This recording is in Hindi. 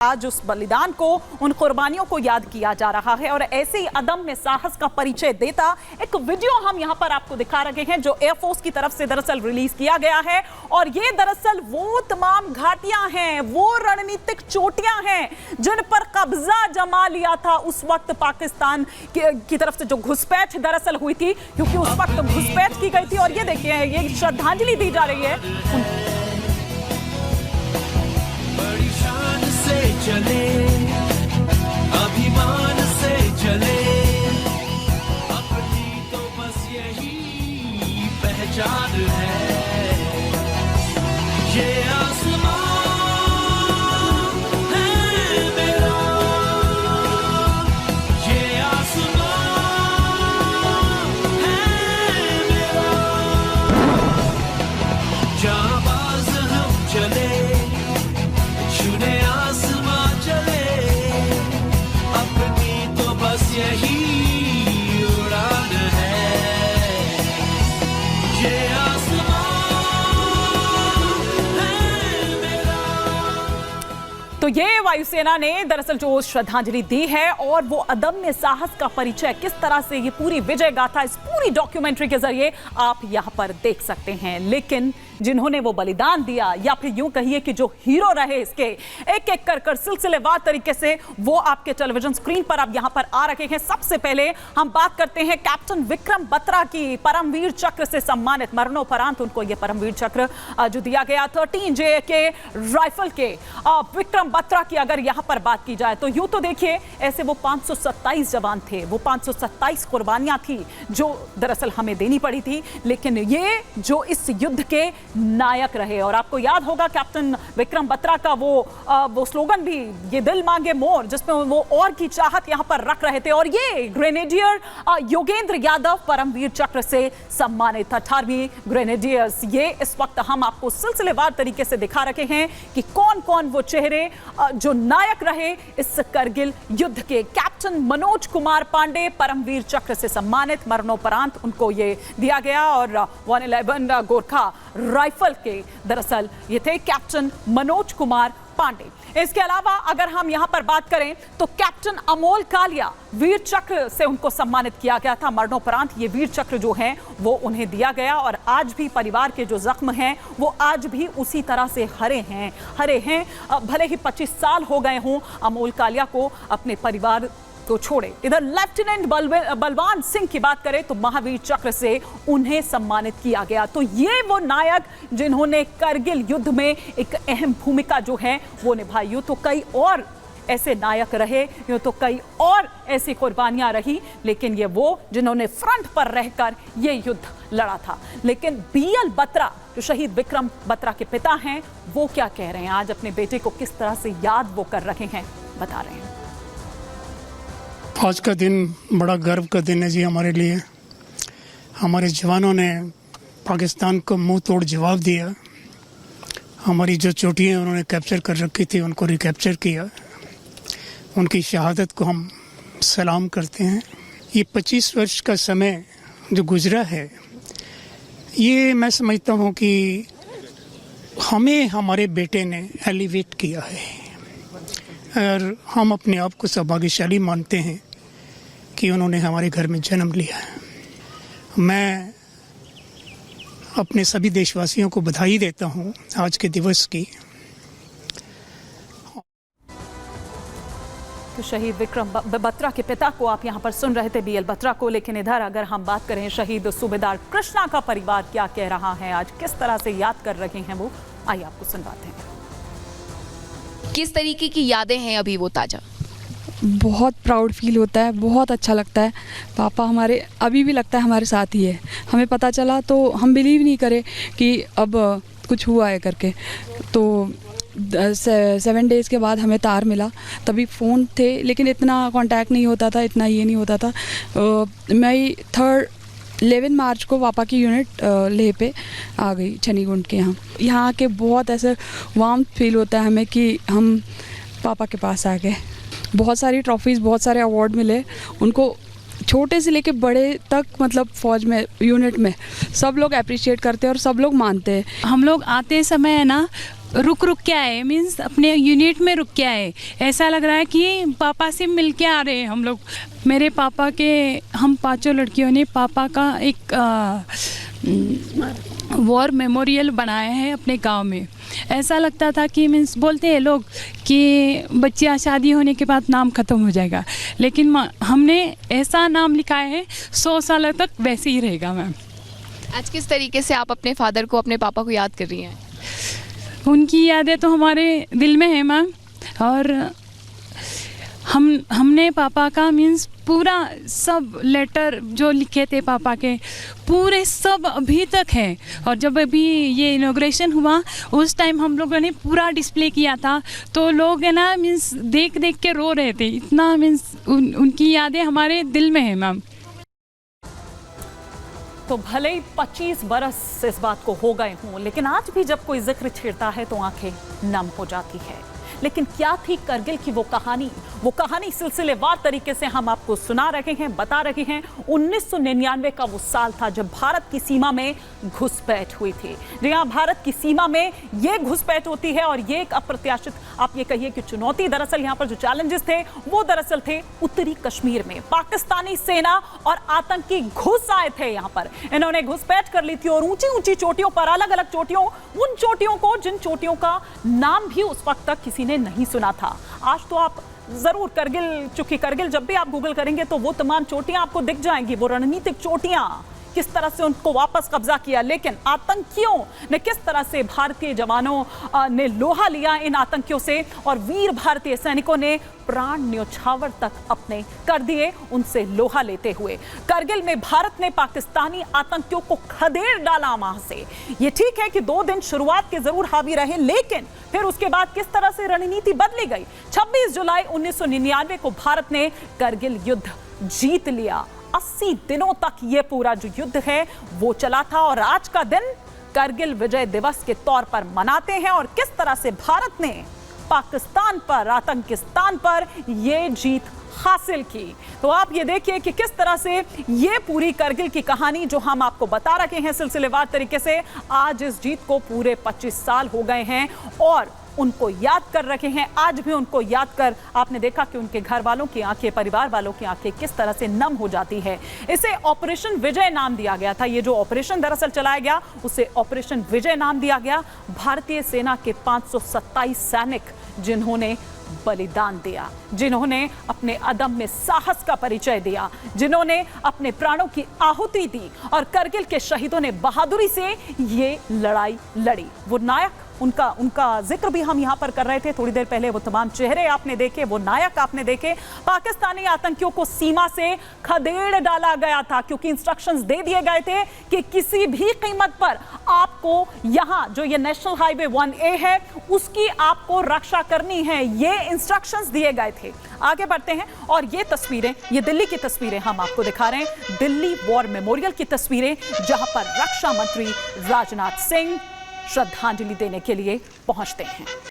आज उस बलिदान को, उन कुर्बानियों को याद किया जा रहा है और ऐसे ही अदम्य साहस का परिचय देता एक वीडियो हम यहां पर आपको दिखा रहे हैं जो एयरफोर्स की तरफ से दरअसल रिलीज किया गया है। और ये दरअसल वो तमाम घाटियां हैं, वो रणनीतिक चोटियां हैं जिन पर कब्जा जमा लिया था उस वक्त पाकिस्तान की तरफ से जो घुसपैठ दरअसल हुई थी, क्योंकि उस वक्त घुसपैठ की गई थी। और ये देखिए, ये श्रद्धांजलि दी जा रही है। चले अभिमान से चले, अपनी तो बस यही पहचान है। ये आसमां है मेरा, ये आसमां है मेरा। जाबाज हम चले, चुने यही उड़ान है। ये आसमां है मेरा। तो ये वायुसेना ने दरअसल जो श्रद्धांजलि दी है और वो अदम्य साहस का परिचय किस तरह से ये पूरी विजय गाथा इस पूरी डॉक्यूमेंट्री के जरिए आप यहां पर देख सकते हैं। लेकिन जिन्होंने वो बलिदान दिया, या फिर यूं कहिए कि जो हीरो रहे इसके, एक एक कर सिलसिलेवार तरीके से वो आपके टेलीविजन स्क्रीन पर अब यहां पर आ रहे हैं। सबसे पहले हम बात करते हैं कैप्टन विक्रम बत्रा की, परमवीर चक्र से सम्मानित। मरणोपरांत उनको ये परमवीर चक्र जो दिया गया 13 JK राइफल के विक्रम बत्रा की अगर यहां पर बात की जाए तो यूं तो देखिए, ऐसे वो 527 जवान थे, वो 527 कुर्बानियां थी जो दरअसल हमें देनी पड़ी थी। लेकिन ये जो इस युद्ध के नायक रहे, और आपको याद होगा कैप्टन विक्रम बत्रा का वो स्लोगन भी, ये दिल मांगे मोर, जिसमें वो और की चाहत यहां पर रख रहे थे। और ये ग्रेनेडियर योगेंद्र यादव परमवीर चक्र से सम्मानित 18वीं ग्रेनेडियर्स। ये इस वक्त हम आपको सिलसिलेवार तरीके से दिखा रहे हैं कि कौन कौन वो चेहरे जो नायक रहे इस करगिल युद्ध के। कैप्टन मनोज कुमार पांडे परमवीर चक्र से सम्मानित, मरणोपरांत उनको ये दिया गया। और 111 गोरखा राइफल के दरअसल ये थे कैप्टन मनोज कुमार पांडे। इसके अलावा अगर हम यहां पर बात करें तो कैप्टन अमोल कालिया वीर चक्र से उनको सम्मानित किया गया था। मरणोपरांत ये वीर चक्र जो है वो उन्हें दिया गया। और आज भी परिवार के जो जख्म हैं वो आज भी उसी तरह से हरे हैं। भले ही 25 साल हो गए हों अमोल कालिया को अपने परिवार को छोड़े। इधर लेफ्टिनेंट बलवान सिंह की बात करें तो महावीर चक्र से उन्हें सम्मानित किया गया। तो ये वो नायक जिन्होंने करगिल युद्ध में एक अहम भूमिका जो है वो निभाई। यूं तो कई और ऐसे नायक रहे, यूं तो कई और ऐसी कुर्बानियां रही, लेकिन ये वो जिन्होंने फ्रंट पर रहकर ये युद्ध लड़ा था। लेकिन BL बत्रा जो शहीद विक्रम बत्रा के पिता हैं, वो क्या कह रहे हैं, आज अपने बेटे को किस तरह से याद वो कर रहे हैं, बता रहे हैं। आज का दिन बड़ा गर्व का दिन है जी हमारे लिए। हमारे जवानों ने पाकिस्तान को मुंह तोड़ जवाब दिया। हमारी जो चोटियाँ उन्होंने कैप्चर कर रखी थी उनको रिकैप्चर किया। उनकी शहादत को हम सलाम करते हैं। ये 25 वर्ष का समय जो गुजरा है, ये मैं समझता हूँ कि हमें हमारे बेटे ने एलिवेट किया है और हम अपने आप को सौभाग्यशाली मानते हैं कि उन्होंने हमारे घर में जन्म लिया है। मैं अपने सभी देशवासियों को बधाई देता हूं आज के दिवस की। तो शहीद विक्रम बत्रा के पिता को आप यहां पर सुन रहे थे, BL बत्रा को। लेकिन इधर अगर हम बात करें शहीद सूबेदार कृष्णा का परिवार क्या कह रहा है, आज किस तरह से याद कर रहे हैं वो, आइए आपको सुनवाते हैं। किस तरीके की यादें हैं अभी वो ताजा? बहुत प्राउड फील होता है, बहुत अच्छा लगता है। पापा हमारे अभी भी लगता है हमारे साथ ही है। हमें पता चला तो हम बिलीव नहीं करे कि अब कुछ हुआ है करके। तो 7 डेज़ के बाद हमें तार मिला, तभी फ़ोन थे लेकिन इतना कांटेक्ट नहीं होता था, इतना ये नहीं होता था। मैं 11 मार्च को पापा की यूनिट लेह पे आ गई, छनीगुंड के यहाँ आके बहुत ऐसे वार्म फील होता है हमें कि हम पापा के पास आ गए। बहुत सारी ट्रॉफीज़, बहुत सारे अवार्ड मिले उनको। छोटे से लेके बड़े तक मतलब फ़ौज में यूनिट में सब लोग अप्रिशिएट करते हैं और सब लोग मानते हैं। हम लोग आते समय है ना रुक के आए, मीन्स अपने यूनिट में रुक के आए। ऐसा लग रहा है कि पापा से मिल के आ रहे हैं हम लोग। मेरे पापा के, हम पांचों लड़कियों ने पापा का एक वॉर मेमोरियल बनाया है अपने गांव में। ऐसा लगता था कि मीन्स बोलते हैं लोग कि बच्चियाँ शादी होने के बाद नाम ख़त्म हो जाएगा, लेकिन हमने ऐसा नाम लिखाया है 100 साल तक वैसे ही रहेगा मैम। आज किस तरीके से आप अपने फादर को, अपने पापा को याद कर रही हैं? उनकी यादें तो हमारे दिल में है मैम, और हमने पापा का मीन्स पूरा सब लेटर जो लिखे थे पापा के पूरे सब अभी तक है। और जब अभी ये इनॉग्रेशन हुआ उस टाइम हम लोगों ने पूरा डिस्प्ले किया था, तो लोग है ना मीन्स देख के रो रहे थे, इतना मीन्स उनकी यादें हमारे दिल में है मैम। तो भले ही 25 बरस इस बात को हो गए हों, लेकिन आज भी जब कोई जिक्र छेड़ता है तो आंखें नम हो जाती है। लेकिन क्या थी करगिल की वो कहानी सिलसिलेवार तरीके से हम आपको सुना रहे हैं, बता रहे हैं। 1999 का वो साल था जब भारत की सीमा में घुसपैठ हुई थी। जी हाँ, भारत की सीमा में ये घुसपैठ होती है, और ये एक अप्रत्याशित, आप ये कहिए कि चुनौती, दरअसल यहाँ पर जो चैलेंजेस थे वो दरअसल थे उत्तरी कश्मीर में। पाकिस्तानी सेना और आतंकी घुस आए थे यहाँ पर, इन्होंने घुसपैठ कर ली थी, और ऊंची ऊंची चोटियों पर, अलग अलग चोटियों, उन चोटियों को जिन चोटियों का नाम भी उस वक्त तक किसी ने नहीं सुना था। आज तो आप जरूर करगिल, चूंकि करगिल जब भी आप गूगल करेंगे तो वो तमाम चोटियां आपको दिख जाएंगी, वो रणनीतिक चोटियां, किस तरह से उनको वापस कब्जा किया। लेकिन आतंकियों ने किस तरह से भारतीय जवानों ने लोहा लिया इन आतंकियों से, और वीर भारतीय सैनिकों ने प्राण न्योछावर तक अपने कर दिए उनसे लोहा लेते हुए। करगिल में भारत ने पाकिस्तानी आतंकियों को खदेड़ डाला वहां से। ये ठीक है कि 2 दिन शुरुआत के जरूर हावी रहे, लेकिन फिर उसके बाद किस तरह से रणनीति बदली गई। 26 जुलाई 1999 को भारत ने करगिल युद्ध जीत लिया। 80 दिनों तक ये पूरा जो युद्ध है वो चला था, और आज का दिन करगिल विजय दिवस के तौर पर मनाते हैं। और किस तरह से भारत ने पाकिस्तान पर, आतंकिस्तान पर ये जीत हासिल की, तो आप ये देखिए कि किस तरह से ये पूरी करगिल की कहानी जो हम आपको बता रहे हैं सिलसिलेवार तरीके से, आज इस जीत को पूरे 25 साल हो गए हैं और उनको याद कर रखे हैं। आज भी उनको याद कर आपने देखा कि उनके घर वालों की आंखें, परिवार वालों की आंखें किस तरह से नम हो जाती है। इसे ऑपरेशन विजय नाम दिया गया था। ये जो ऑपरेशन दरअसल चलाया गया उसे ऑपरेशन विजय नाम दिया गया। भारतीय सेना के 527 सैनिक जिन्होंने बलिदान दिया, जिन्होंने अपने अदम्य साहस का परिचय दिया, जिन्होंने अपने प्राणों की आहुति दी, और करगिल के शहीदों ने बहादुरी से ये लड़ाई लड़ी। वो नायक, उनका जिक्र भी हम यहाँ पर कर रहे थे थोड़ी देर पहले। वो तमाम चेहरे आपने देखे, वो नायक आपने देखे। पाकिस्तानी आतंकियों को सीमा से खदेड़ डाला गया था, क्योंकि इंस्ट्रक्शंस दे दिए गए थे कि किसी भी कीमत पर आपको यहाँ जो ये नेशनल हाईवे 1A है उसकी आपको रक्षा करनी है। ये इंस्ट्रक्शंस दिए गए थे। आगे बढ़ते हैं, और ये तस्वीरें, ये दिल्ली की तस्वीरें हम आपको दिखा रहे हैं, दिल्ली वॉर मेमोरियल की तस्वीरें, जहां पर रक्षा मंत्री राजनाथ सिंह श्रद्धांजलि देने के लिए पहुंचते हैं।